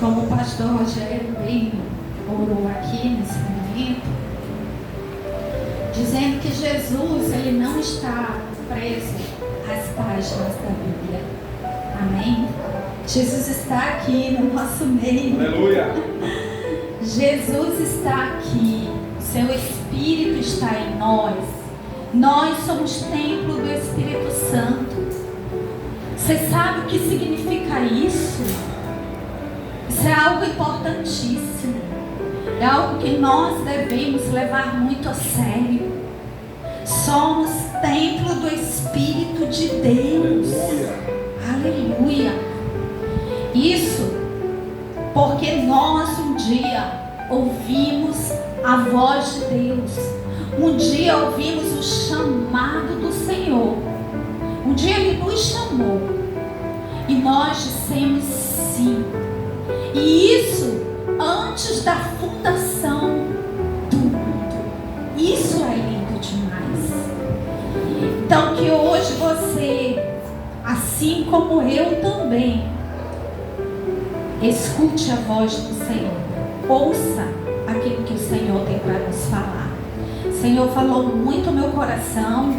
Como o pastor Rogério bem orou aqui nesse momento, dizendo que Jesus, ele não está preso às páginas da Bíblia. Amém? Jesus está aqui no nosso meio. Aleluia! Jesus está aqui. O seu Espírito está em nós. Nós somos templo do Espírito Santo. Você sabe o que significa isso? Isso é algo importantíssimo. É algo que nós devemos levar muito a sério. Somos templo do Espírito de Deus. Aleluia! Aleluia! Isso porque nós um dia ouvimos a voz de Deus. Um dia ouvimos o chamado do Senhor. Um dia Ele nos chamou e nós dissemos sim. E isso antes da fundação do mundo. Isso é lindo demais. Então que hoje você, assim como eu também, escute a voz do Senhor. Ouça aquilo que o Senhor tem para nos falar. O Senhor falou muito no meu coração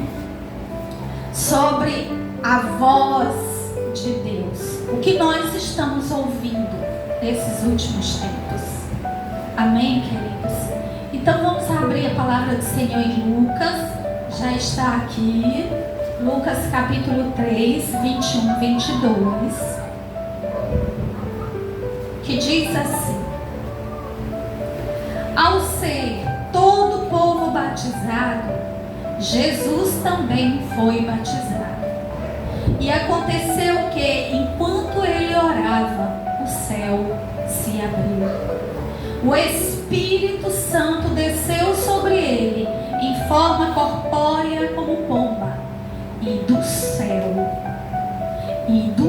sobre a voz de Deus. O que nós estamos ouvindo nesses últimos tempos. Amém, queridos? Então vamos abrir a palavra do Senhor em Lucas. Já está aqui. Lucas capítulo 3, 21, 22. Que diz assim: ao ser todo o povo batizado, Jesus também foi batizado. E aconteceu que, enquanto ele orava, o céu se abriu. O Espírito Santo desceu sobre ele em forma corpórea como pomba. E do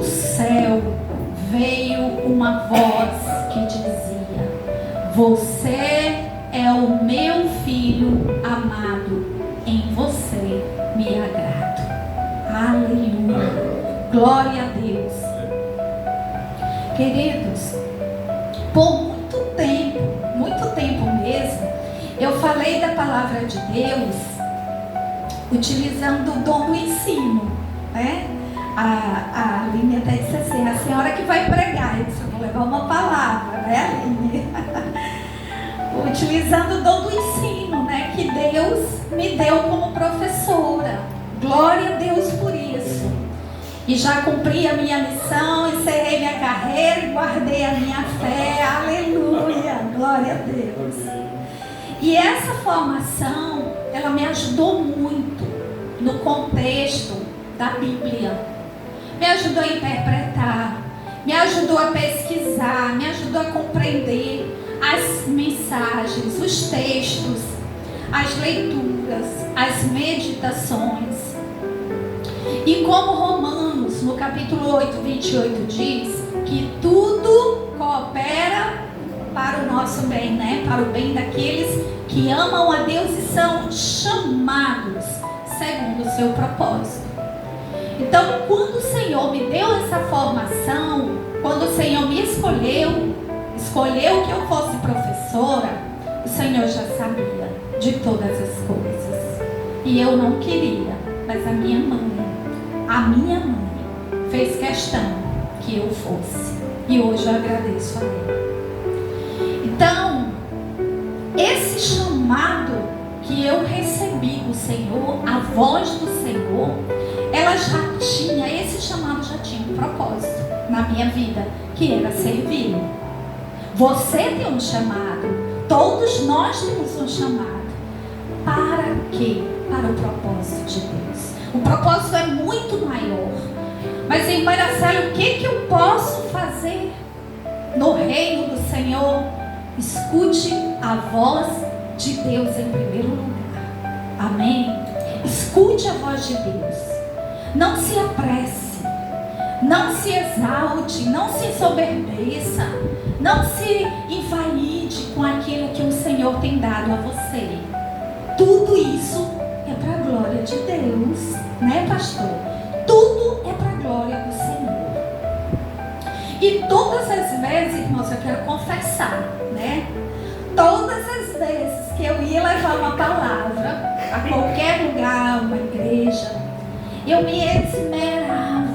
céu veio uma voz que dizia: você é o meu filho amado, em você me agrado. Aleluia. Glória a Deus. Queridos, por muito tempo mesmo, eu falei da palavra de Deus utilizando o dom do ensino, né? A Aline até disse assim: a senhora que vai pregar. Eu disse: eu vou levar uma palavra, né, Aline? Utilizando o dom do ensino, né? Que Deus me deu como professora. Glória a Deus por isso. E já cumpri a minha missão, encerrei minha carreira e guardei a minha fé. Aleluia, glória a Deus. E essa formação, ela me ajudou muito no contexto da Bíblia. Me ajudou a interpretar, me ajudou a pesquisar, me ajudou a compreender as mensagens, os textos, as leituras, as meditações. E como Romanos, no capítulo 8, 28 diz, que tudo coopera para o nosso bem, né? Para o bem daqueles que amam a Deus e são chamados segundo o seu propósito. Então, quando o Senhor me deu essa formação, quando o Senhor me escolheu que eu fosse professora, o Senhor já sabia de todas as coisas. E eu não queria, mas a minha mãe fez questão que eu fosse. E hoje eu agradeço a Ele. Então, esse chamado que eu recebi do Senhor, a voz do Senhor, esse chamado já tinha um propósito na minha vida, que era servir. Você tem um chamado, todos nós temos um chamado. Para quê? Para o propósito de Deus. O propósito é muito maior. Mas, irmã Iraceli, o que eu posso fazer no reino do Senhor? Escute a voz de Deus em primeiro lugar. Amém? Escute a voz de Deus. Não se apresse. Não se exalte. Não se ensoberbeça. Não se invalide com aquilo que o Senhor tem dado a você. Tudo isso é para a glória de Deus, né, pastor? Tudo é para a glória do Senhor. E todas as vezes, irmãos, eu quero confessar, né? Todas as vezes que eu ia levar uma palavra a qualquer lugar, uma igreja, eu me esmerava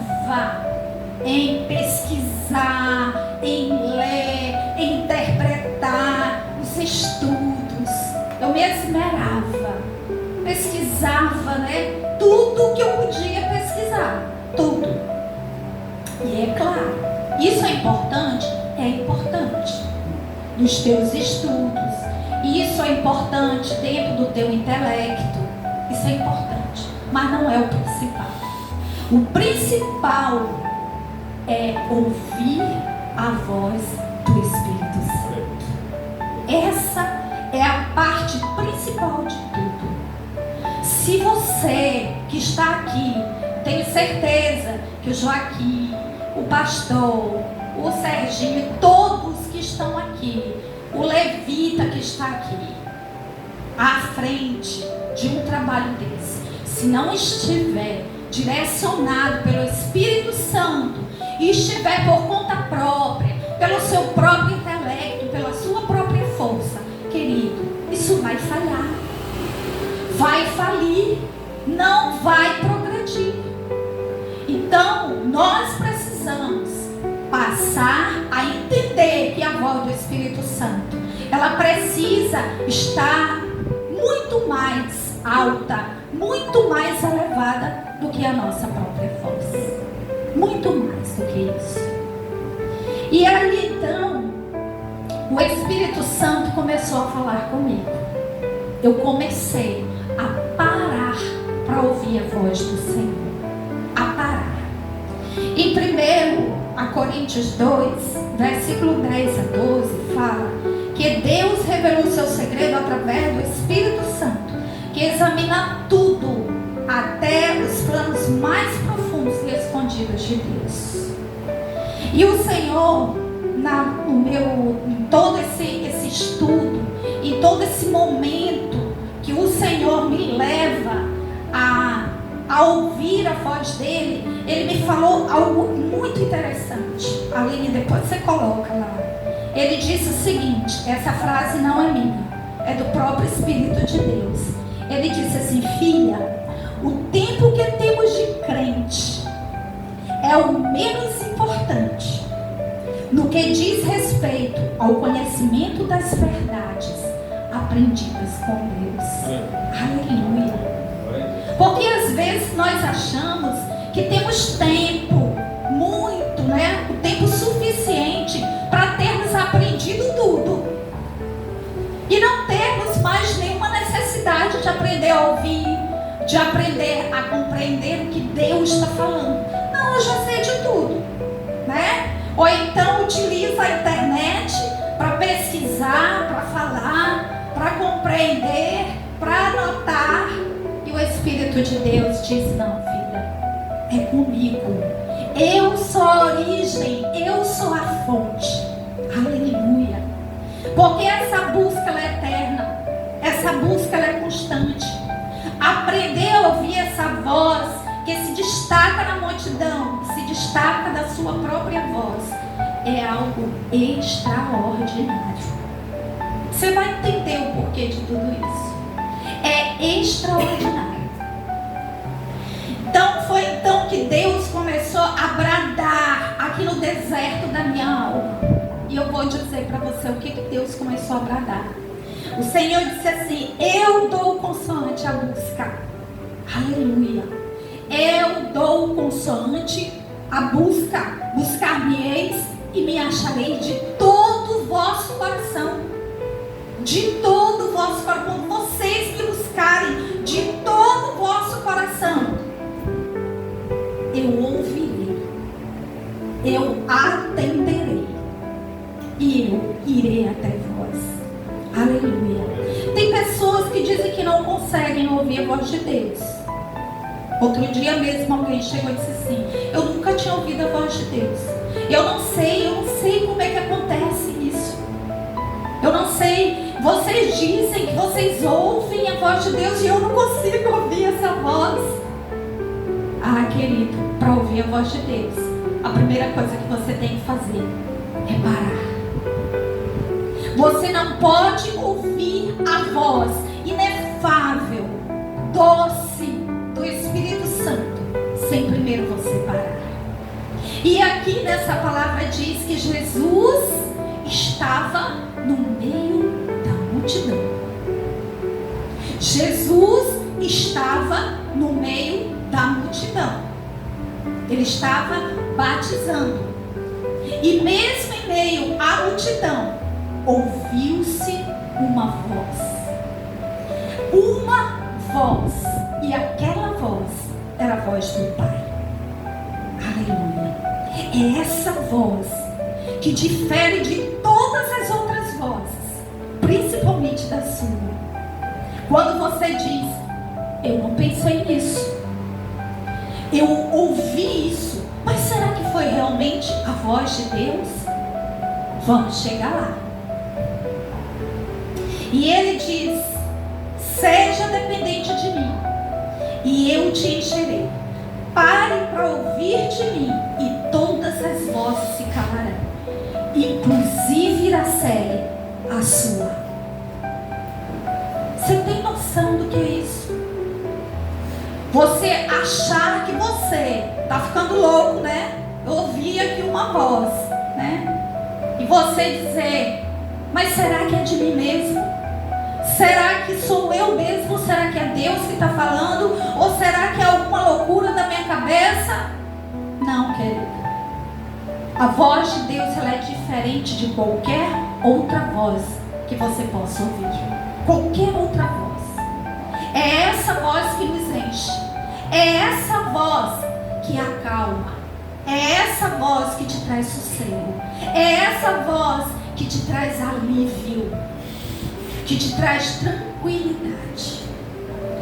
em pesquisar, em ler, em interpretar os estudos. Eu me esmerava, pesquisava, né? Tudo que eu podia pesquisar, tudo. E é claro, isso é importante? É importante nos teus estudos. Isso é importante dentro do teu intelecto. Isso é importante, mas não é o principal. O principal é ouvir a voz do Espírito Santo. Essa é a parte principal de tudo. Se você que está aqui, tenho certeza que o Joaquim, o pastor, o Serginho, todos que estão aqui, o levita que está aqui, à frente de um trabalho desse, se não estiver direcionado pelo Espírito Santo e estiver por conta própria, pelo seu próprio intelecto, pela sua própria força, querido, isso vai falhar, vai falir, não vai progredir. Então, nós precisamos passar a entender que a voz do Espírito Santo, ela precisa estar muito mais alta, muito mais elevada do que a nossa própria voz. Muito mais do que isso. E aí então, o Espírito Santo começou a falar comigo. Eu comecei a parar para ouvir a voz do Senhor. A parar. Em 1 Coríntios 2, versículo 10 a 12, fala que Deus revelou o seu segredo através do Espírito Santo, que examina tudo, até os planos mais profundos e escondidos de Deus. E o Senhor, em todo esse estudo, em todo esse momento que o Senhor me leva a ouvir a voz dele, ele me falou algo muito interessante. Aline, depois você coloca lá. Ele disse o seguinte, essa frase não é minha, é do próprio Espírito de Deus. Ele disse assim: filha, o tempo que temos de crente é o menos importante no que diz respeito ao conhecimento das verdades aprendidas com Deus. Aleluia. Porque às vezes nós achamos que temos tempo, muito, né? O tempo suficiente para termos aprendido tudo. E não temos mais nenhuma necessidade de aprender a ouvir, de aprender a compreender o que Deus está falando. Não, eu já sei de tudo, né? Ou então utiliza a internet para pesquisar, para falar, para compreender, para anotar. E o Espírito de Deus diz: não, filha, é comigo. Eu sou a origem, eu sou a fonte. Aleluia. Porque essa busca ela é eterna, essa busca ela é constante. Aprender a ouvir essa voz que se destaca na multidão, se destaca da sua própria voz, é algo extraordinário. Você vai entender o porquê de tudo isso. É extraordinário. Então foi então que Deus começou a bradar aqui no deserto da minha alma. E eu vou dizer para você o que Deus começou a bradar. O Senhor disse assim: eu dou consoante à busca. Aleluia. Eu dou consoante à busca. Buscar-me-eis e me acharei de todo o vosso coração. De todo o vosso coração. Quando vocês me buscarem de todo o vosso coração, eu ouvirei, eu atenderei e eu irei até vós. Aleluia. Tem pessoas que dizem que não conseguem ouvir a voz de Deus. Outro dia mesmo alguém chegou e disse assim: eu nunca tinha ouvido a voz de Deus. Eu não sei como é que acontece isso. Eu não sei. Vocês dizem que vocês ouvem a voz de Deus e eu não consigo ouvir essa voz. Ah, querido, para ouvir a voz de Deus, a primeira coisa que você tem que fazer é parar. Você não pode ouvir a voz inefável, doce do Espírito Santo sem primeiro você parar. E aqui nessa palavra diz que Jesus estava no meio da multidão. Jesus estava no meio da multidão. Ele estava batizando. E mesmo em meio à multidão, ouviu-se uma voz. Uma voz. E aquela voz era a voz do Pai. Aleluia. É essa voz que difere de todas as outras vozes, principalmente da sua. Quando você diz, eu não pensei nisso, eu ouvi isso, mas será que foi realmente a voz de Deus? Vamos chegar lá. E ele diz, seja dependente de mim e eu te encherei. Pare para ouvir de mim e todas as vozes se calarão, inclusive Iraceli, a sua. Você tem noção do que é isso? Você achar que você está ficando louco, né? Eu ouvi aqui uma voz, né? E você dizer, mas será que é de mim mesmo? Será que sou eu mesmo? Será que é Deus que está falando? Ou será que é alguma loucura da minha cabeça? Não, querida. A voz de Deus, ela é diferente de qualquer outra voz que você possa ouvir. Qualquer outra voz. É essa voz que nos enche. É essa voz que acalma. É essa voz que te traz sossego. É essa voz que te traz alívio, que te traz tranquilidade.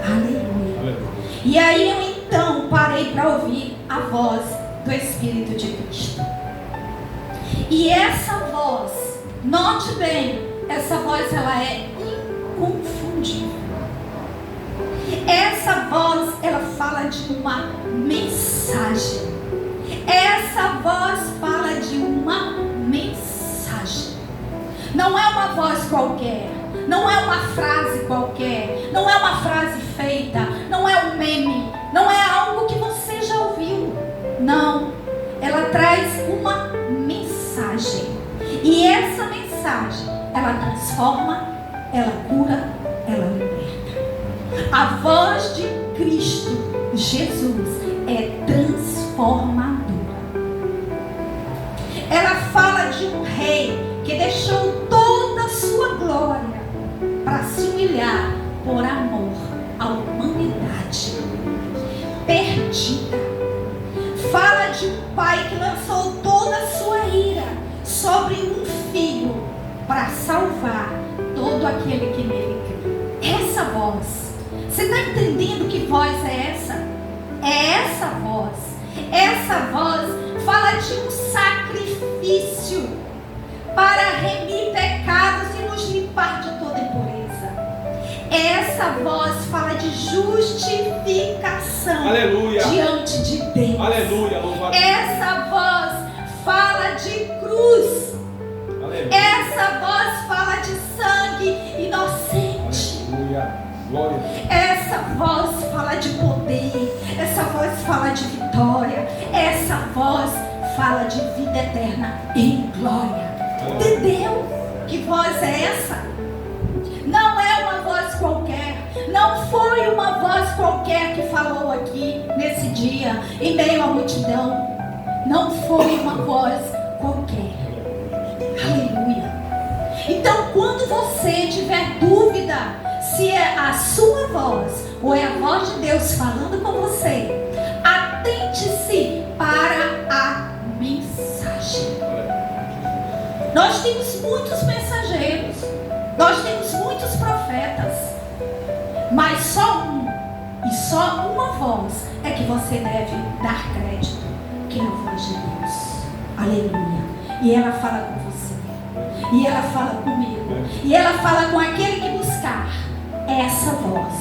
Aleluia. E aí eu então parei para ouvir a voz do Espírito de Cristo. E essa voz, note bem, essa voz ela é inconfundível. Essa voz ela fala de uma mensagem. Essa voz fala de uma mensagem. Não é uma voz qualquer. Não é uma frase qualquer, não é uma frase feita, não é um meme, não é algo que você já ouviu. Não, ela traz uma mensagem. E essa mensagem, ela transforma, ela cura, ela liberta. A voz de Cristo Jesus é transformadora. Ela fala de um rei que deixou toda a sua glória para se humilhar por amor à humanidade perdida. Fala de um pai que lançou toda a sua ira sobre um filho para salvar todo aquele que nele crê. Essa voz, você está entendendo que voz é essa? É essa voz. Essa voz fala de um sacrifício para remir pecados e nos limpar de toda impureza. Essa voz fala de justificação. Aleluia. Diante de Deus. Aleluia. Louvado. Essa voz fala de cruz. Aleluia. Essa voz fala de sangue inocente. Aleluia. Glória. Essa voz fala de poder. Essa voz fala de vitória. Essa voz fala de vida eterna em glória. Entendeu? Que voz é essa? Não é uma voz qualquer. Não foi uma voz qualquer que falou aqui nesse dia, em meio à multidão. Não foi uma voz qualquer. Aleluia. Então, quando você tiver dúvida se é a sua voz ou é a voz de Deus falando com você, atente-se para a mensagem. Nós temos muitos mensageiros, nós temos muitos profetas, mas só um e só uma voz é que você deve dar crédito, que é a voz de Deus. Aleluia. E ela fala com você, e ela fala comigo, e ela fala com aquele que buscar essa voz,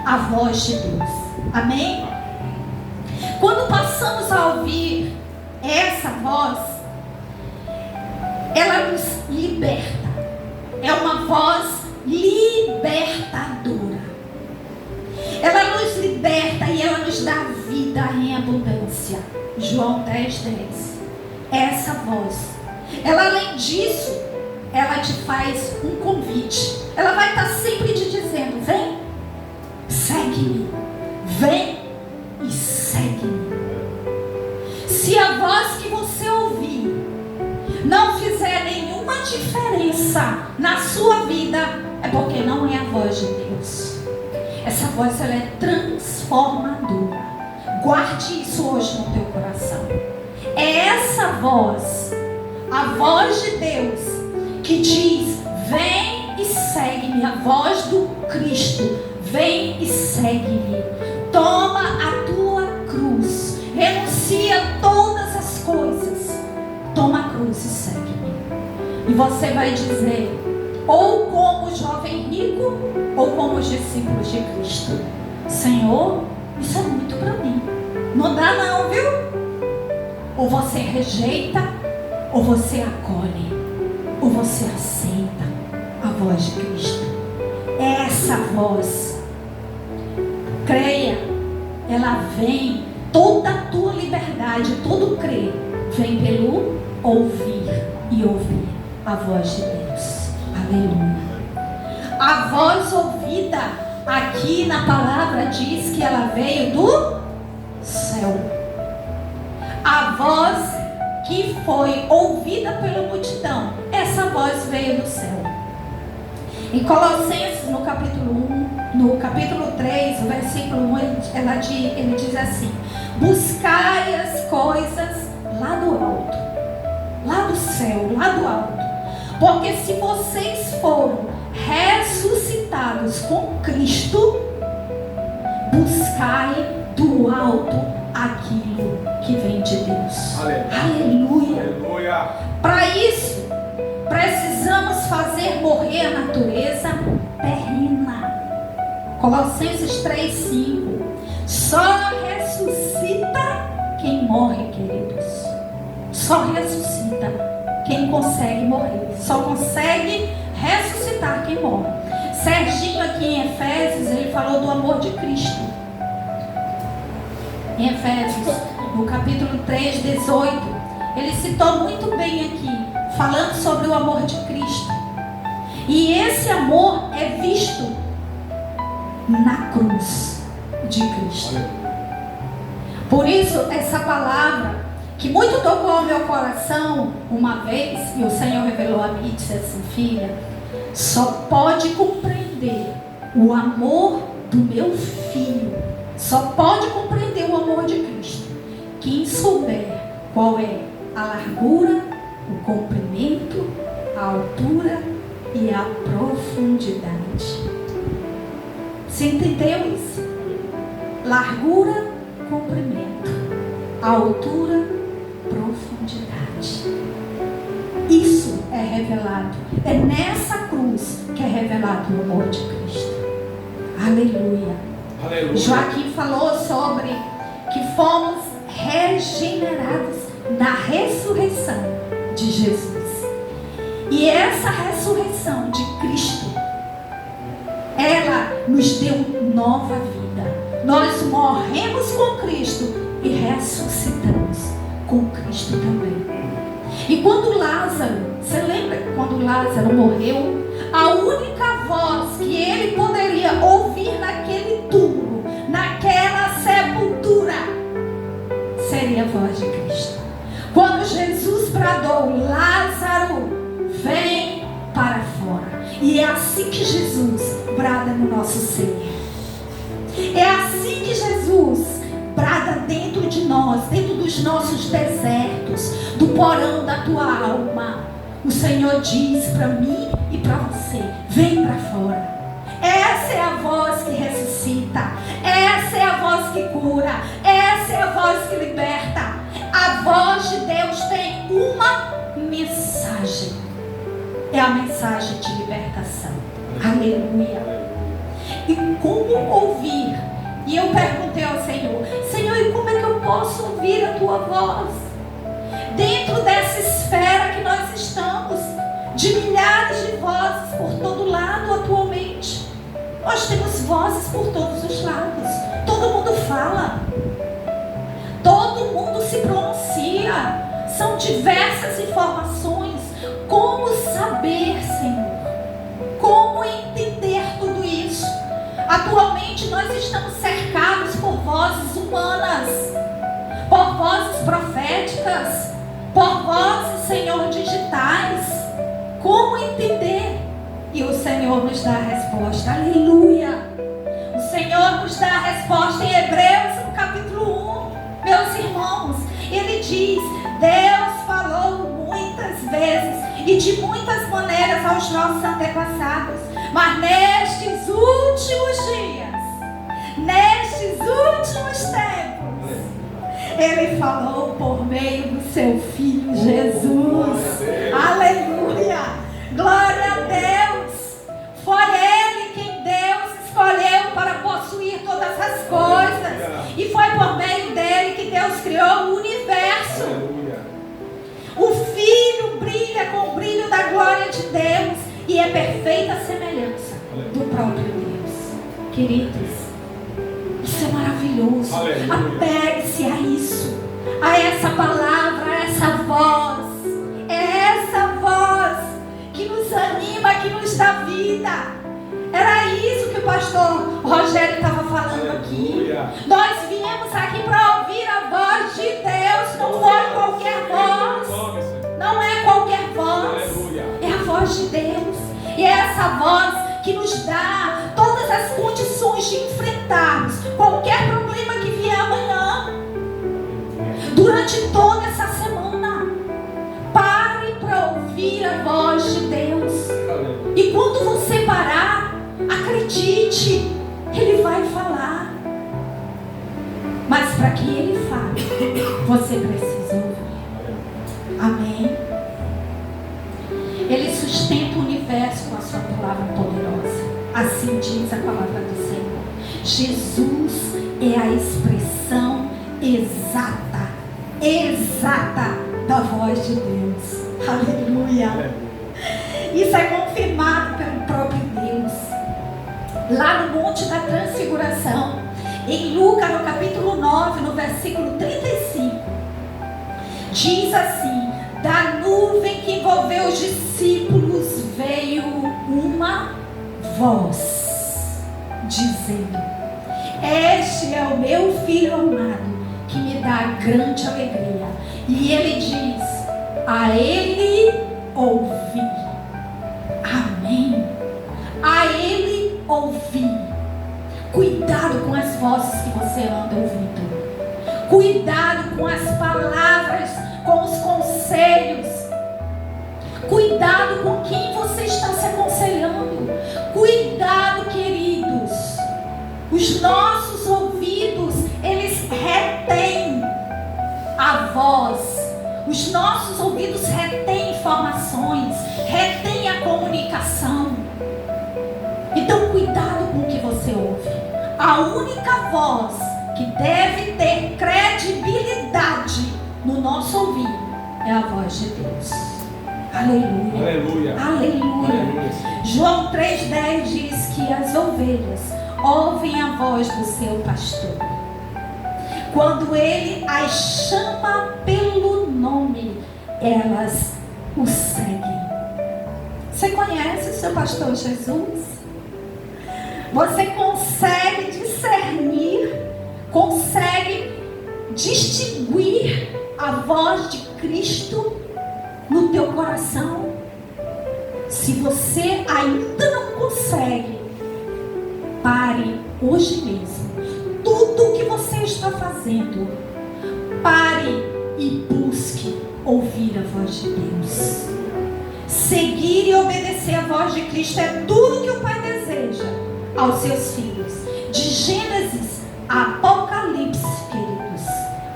a voz de Deus. Amém? Quando passamos a ouvir essa voz, ela nos liberta. É uma voz libertadora. Ela nos liberta e ela nos dá vida em abundância. João 10:10. Essa voz, ela, além disso, ela te faz um convite. Ela vai estar sempre te dizendo: vem, segue-me. Vem e segue-me. Se a voz que você ouvir não fizer nenhuma diferença na sua vida, é porque não é a voz de Deus. Essa voz, ela é transformadora. Guarde isso hoje no teu coração. É essa voz, a voz de Deus, que diz: vem e segue-me. A voz do Cristo: vem e segue-me. Toma a tua cruz, renuncia a todas as coisas, toma a cruz e segue-me. E você vai dizer, ou como o jovem rico, ou como os discípulos de Cristo: Senhor, isso é muito para mim. Não dá não, viu? Ou você rejeita, ou você acolhe, ou você aceita a voz de Cristo. Essa voz, creia, ela vem, toda a tua liberdade, todo crer, vem pelo ouvir e ouvir a voz de Deus. Aleluia. A voz ouvida aqui na palavra diz que ela veio do céu. A voz que foi ouvida pela multidão, essa voz veio do céu. Em Colossenses, no capítulo 1, no capítulo 3, o versículo 1, ele diz assim: buscai as coisas lá do alto, lá do céu, lá do alto. Porque se vocês foram ressuscitados com Cristo, buscai do alto aquilo que vem de Deus. Aleluia. Aleluia. Para isso, precisamos fazer morrer a natureza terrena. Colossenses 3:5. Só ressuscita quem morre, queridos. Só ressuscita quem consegue morrer. Só consegue ressuscitar quem morre. Serginho aqui em Efésios, ele falou do amor de Cristo. Em Efésios, no capítulo 3:18, ele citou muito bem aqui, falando sobre o amor de Cristo. E esse amor é visto na cruz de Cristo. Por isso, essa palavra, que muito tocou ao meu coração uma vez, e o Senhor revelou a mim e disse assim: filha, só pode compreender o amor do meu filho, só pode compreender o amor de Cristo quem souber qual é a largura, o comprimento, a altura e a profundidade. Você entendeu isso? Largura, comprimento, altura, profundidade. Isso é revelado. É nessa cruz que é revelado o amor de Cristo. Aleluia. Aleluia. Joaquim falou sobre que fomos regenerados na ressurreição de Jesus. E essa ressurreição de Cristo, ela nos deu nova vida. Nós morremos com Cristo e ressuscitamos com Cristo também. E quando Lázaro, você lembra quando Lázaro morreu? A única voz que ele poderia ouvir naquele túmulo, naquela sepultura, seria a voz de Cristo. Quando Jesus bradou: Lázaro, vem para fora. E é assim que Jesus brada no nosso ser. É assim que Jesus brada dentro de nós, dentro dos nossos desertos, do porão da tua alma. O Senhor diz para mim e para você: vem para fora. Essa é a voz que ressuscita, essa é a voz que cura, essa é a voz que liberta. A voz de Deus tem uma mensagem, é a mensagem de libertação. Aleluia. E como ouvir? E eu perguntei ao Senhor: Senhor, e como é que eu posso ouvir a tua voz? dentro dessa esfera que nós estamos, de milhares de vozes por todo lado atualmente. Nós temos vozes por todos os lados. Todo mundo fala. Todo mundo se pronuncia. São diversas informações. Como saber, Senhor? Como entender tudo isso? Atualmente nós estamos cercados por vozes humanas, por vozes proféticas, por vozes, Senhor, digitais. Como entender? E o Senhor nos dá a resposta. Aleluia! O Senhor nos dá a resposta em Hebreus, no capítulo 1. Meus irmãos, Ele diz: Deus falou muitas vezes e de muitas maneiras aos nossos antepassados, mas nestes últimos dias, nestes últimos tempos, Ele falou por meio do seu Filho Jesus. Aleluia! Glória a Deus! Foi Ele quem Deus escolheu para possuir todas as coisas. E foi por meio dele que Deus criou o universo. Aleluia. O Filho brilha com o brilho da glória de Deus e é perfeita semelhança do próprio Deus. Queridos, isso é maravilhoso. Aleluia. Apegue-se a isso, a essa palavra, a essa voz. É essa voz que nos anima, que nos dá vida. Era isso que o pastor Rogério estava falando aqui. Nós viemos aqui para ouvir a voz de Deus. Não foi qualquer voz. Não é qualquer voz. É a voz de Deus. E é essa voz que nos dá todas as condições de enfrentarmos qualquer problema que vier amanhã. Durante toda essa semana, pare para ouvir a voz de Deus. E quando você parar, acredite, Ele vai falar. Mas para que Ele fale, você precisa ouvir. Amém? Ele sustenta o universo com a sua palavra poderosa. Assim diz a palavra do Senhor. Jesus é a expressão exata da voz de Deus. Aleluia. Isso é confirmado pelo próprio Deus. Lá no Monte da Transfiguração, em Lucas, no capítulo 9, no versículo 35, diz assim: da nuvem que envolveu os discípulos veio uma voz, dizendo: este é o meu Filho amado, que me dá grande alegria. E ele diz: a Ele ouvi. Amém. A Ele ouvi. Cuidado com as vozes que você anda ouvindo. Cuidado com as palavras, com os conselhos. Cuidado com quem você está se aconselhando. Cuidado, queridos. Os nossos ouvidos, eles retêm a voz. Os nossos ouvidos retêm informações, retêm a comunicação. Então, cuidado com o que você ouve. A única voz que deve ter credibilidade no nosso ouvido é a voz de Deus. Aleluia. Aleluia. Aleluia. Aleluia. João 3,10 diz que as ovelhas ouvem a voz do seu pastor. Quando ele as chama pelo nome, elas o seguem. Você conhece o seu pastor Jesus? Você consegue discernir, consegue distinguir a voz de Cristo no teu coração? Se você ainda não consegue, pare hoje mesmo. Tudo o que você está fazendo, pare e busque ouvir a voz de Deus. Seguir e obedecer a voz de Cristo é tudo que o Pai deseja aos seus filhos. De Gênesis a Apocalipse, queridos,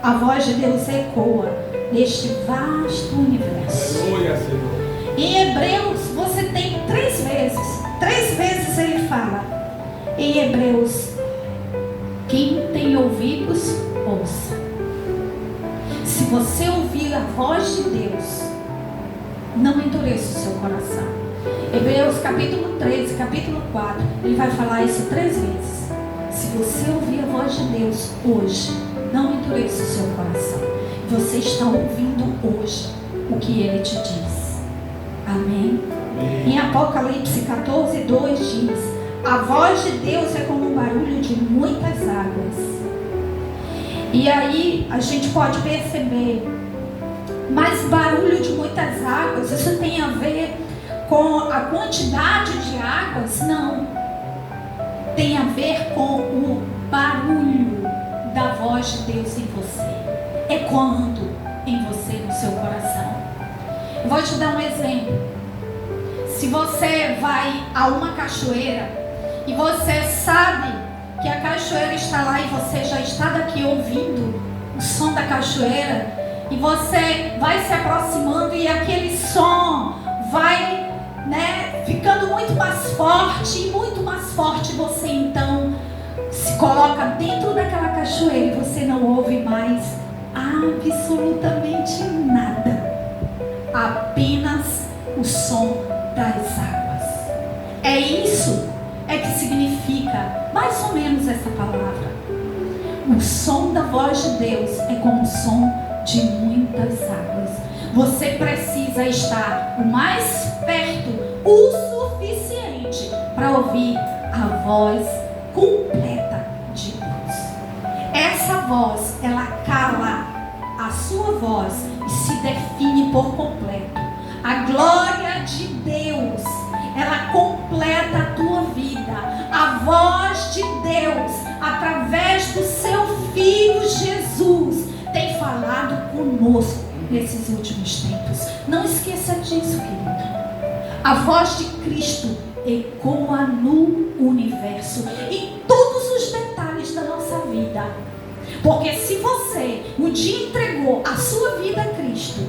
a voz de Deus ecoa neste vasto universo. Aleluia, Senhor. Em Hebreus você tem 3 vezes ele fala. Em Hebreus: quem tem ouvidos, ouça. Se você ouvir a voz de Deus, não endureça o seu coração. Hebreus capítulo 13, capítulo 4, ele vai falar isso 3 vezes. Se você ouvir a voz de Deus hoje, não endureça o seu coração. Você está ouvindo hoje o que ele te diz. Amém? Em Apocalipse 14, 2 diz: a voz de Deus é como um barulho de muitas águas. E aí a gente pode perceber, mas barulho de muitas águas, isso tem a ver com a quantidade de águas? Não. Tem a ver com o barulho da voz de Deus em você, ecoando em você, no seu coração. Eu vou te dar um exemplo. Se você vai a uma cachoeira e você sabe que a cachoeira está lá e você já está daqui ouvindo o som da cachoeira, e você vai se aproximando e aquele som vai, ficando muito mais forte e muito mais forte, você então se coloca dentro daquela cachoeira e você não ouve mais absolutamente nada, apenas o som das águas. É isso que significa mais ou menos essa palavra. O som da voz de Deus é como o som de muitas águas. Você precisa estar o mais perto o suficiente para ouvir a voz completa de Deus. Essa voz, ela cala a sua voz e se define por completo. A glória de Deus, ela completa a tua vida. A voz de Deus, através do seu Filho Jesus, tem falado conosco nesses últimos tempos. Não esqueça disso, querido. A voz de Cristo ecoa no universo, em todos os detalhes da nossa vida. Porque se você um dia entregou a sua vida a Cristo,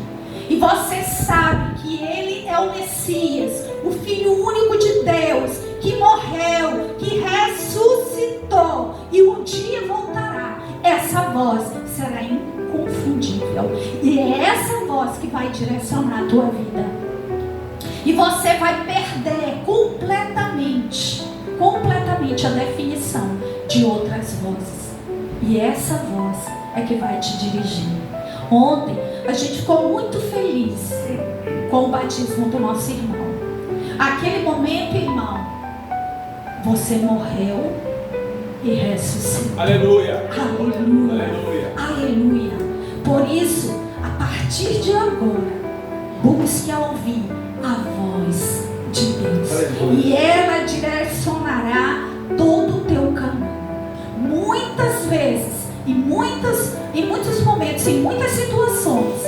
e você sabe que Ele é o Messias, o Filho único de Deus, que morreu, que ressuscitou e um dia voltará, essa voz será inconfundível. E é essa voz que vai direcionar a tua vida. E você vai perder completamente a definição de outras vozes. E essa voz é que vai te dirigir. Ontem a gente ficou muito feliz com o batismo do nosso irmão. Aquele momento, irmão, você morreu e ressuscitou. Aleluia. Aleluia. Aleluia. Aleluia. Por isso, a partir de agora, busque ouvir a voz de Deus. Aleluia. E ela direcionará todo o teu caminho. Muitas vezes, em muitos momentos, em muitas situações,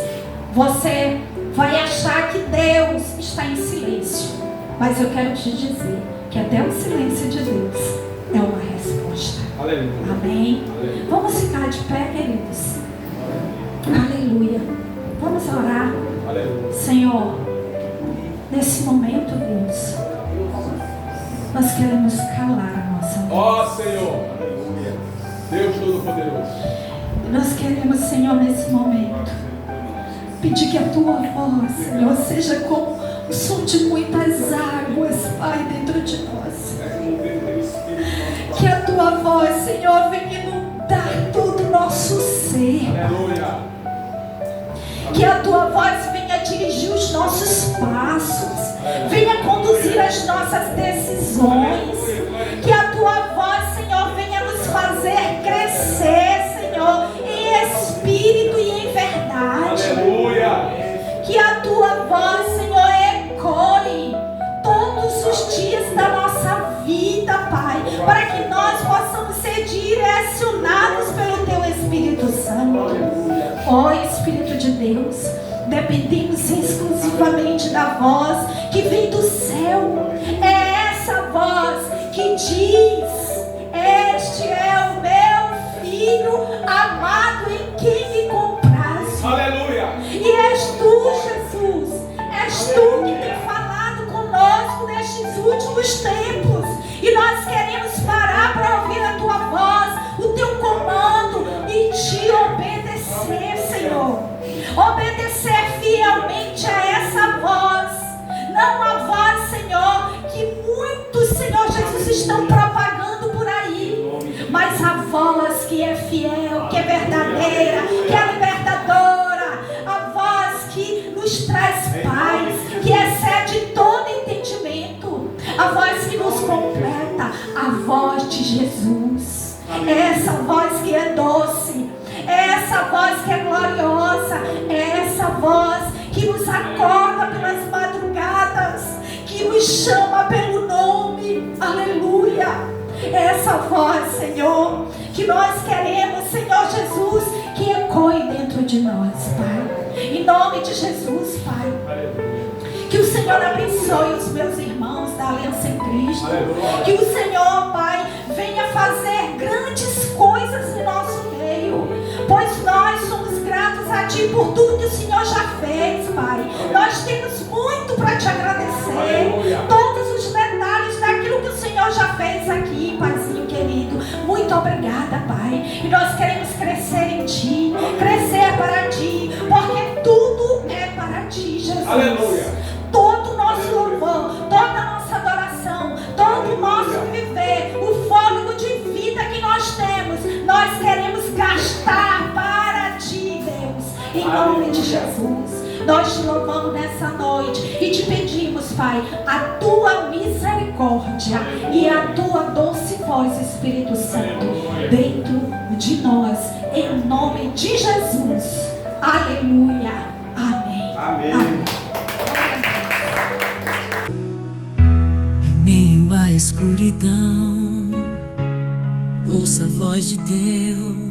você vai achar que Deus está em silêncio. Mas eu quero te dizer que até o silêncio de Deus é uma resposta. Aleluia. Amém? Aleluia. Vamos ficar de pé, queridos. Aleluia. Vamos orar. Aleluia. Senhor, nesse momento, Deus, nós queremos calar a nossa voz. Ó Senhor. Aleluia. Deus Todo-Poderoso. Nós queremos, Senhor, nesse momento, pedir que a tua voz, Senhor, seja como o som de muitas águas, Pai, dentro de nós. Que a tua voz, Senhor, venha inundar todo o nosso ser. Aleluia. Que a tua voz venha dirigir os nossos passos, venha conduzir as nossas decisões. Que a tua voz, Senhor, venha nos fazer crescer, Senhor, em espírito e em verdade. Aleluia. Que a tua voz, Senhor, ecoe todos os dias da nossa vida, Pai, para que nós possamos ser direcionados pelo teu Espírito Santo. Ó Espírito de Deus, dependemos exclusivamente da voz que vem do céu. É essa voz que diz: este é o meu Filho amado, em quem me comprazo. Aleluia. E és tu, Jesus, és tu que tem falado conosco nestes últimos tempos. E nós queremos parar para ouvir a tua voz, o teu comando, e te obedecer, Senhor. Obedecer estão propagando por aí, mas a voz que é fiel, que é verdadeira, que é libertadora, a voz que nos traz paz, que excede todo entendimento, a voz que nos completa, a voz de Jesus. É essa voz que é doce, é essa voz que é gloriosa, é essa voz que nos acorda pelas madrugadas, que nos chama pelo nome, aleluia. É essa voz, Senhor, que nós queremos, Senhor Jesus, que ecoe dentro de nós, Pai. Em nome de Jesus, Pai. Que o Senhor abençoe os meus irmãos da Aliança em Cristo. Que o Senhor, Pai, venha fazer grandes coisas em nosso meio, pois nós somos gratos a Ti por tudo que o Senhor já fez, Pai. Nós temos muito para Te agradecer. Todos os detalhes daquilo que o Senhor já fez aqui, Paizinho querido. Muito obrigada, Pai. E nós queremos crescer em Ti, crescer para Ti, porque tudo é para Ti, Jesus. Aleluia. Todo o nosso louvor, toda a nossa adoração, todo o nosso viver, o fôlego de vida que nós temos, nós queremos gastar para Ti, Deus. Em nome de Jesus, nós Te louvamos nessa noite e Te pedimos, Pai, a Tua misericórdia e a Tua doce voz, Espírito Santo, dentro de nós, em nome de Jesus. Aleluia. Amém. Amém. Meio à escuridão, ouça a voz de Deus.